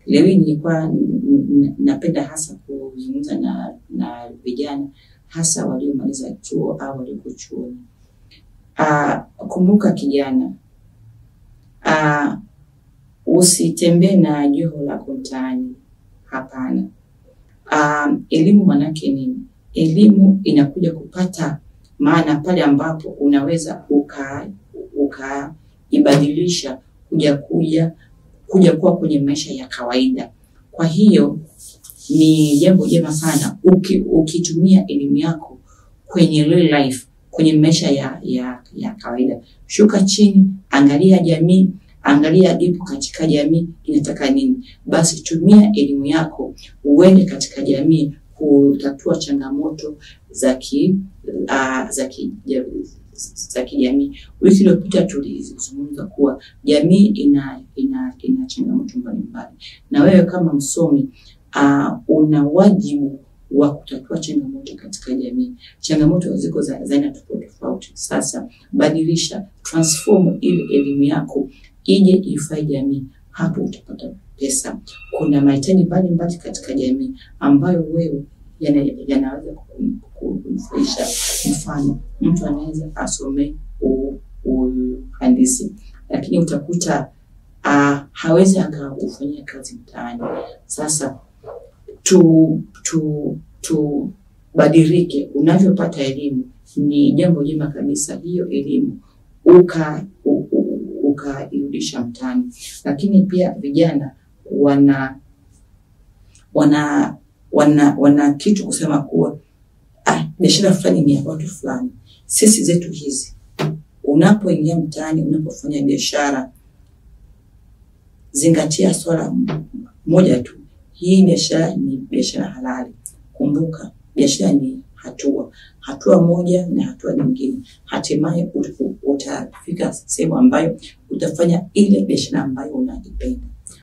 Leo nilikuwa napenda hasa kuzungumza na vijana hasa waliomaliza chuo au waliko chuoni. Kumbuka kijana, usitembee na joho lako mtaani. Hapana. Elimu manake nini? Elimu inakuja kupata maana pale ambapo unaweza ukaibadilisha kuja kuwa kwenye maisha ya kawaida. Kwa hiyo ni jambo jema sana ukitumia elimu yako kwenye real life, kwenye maisha ya kawaida. Shuka chini, angalia jamii, angalia ipo katika jamii inataka nini. Basi tumia elimu yako uende katika jamii kutatua changamoto za kijamii. Wiki iliyopita tulizungumza kuwa jamii ina changamoto mbalimbali. Na wewe kama msomi una wajibu wa kutatua changamoto katika jamii. Changamoto ziko za aina tofauti. Sasa badilisha, transform ile elimu yako ije ifai jamii. Hapo utapata pesa. Kuna mahitaji mbalimbali katika jamii ambayo wewe yanaweza kukunufaisha. Mfano, mtu anaweza asome uhandisi, lakini utakuta hawezi akafanyia kazi mtaani. Sasa badilike. Unavyopata elimu ni jambo jema kabisa. Hiyo elimu ukairudisha mtaani. Lakini pia vijana wana kitu kusema kuwa biashara fulani ni ya watu fulani. Sisi zetu hizi, unapoingia mtaani, unapofanya biashara, zingatia swala moja tu. Hii biashara ni biashara halali. Kumbuka, biashara ni hatua moja na hatua nyingine. Hatimaye utafika sehemu ambayo utafanya ile biashara ambayo unaipenda.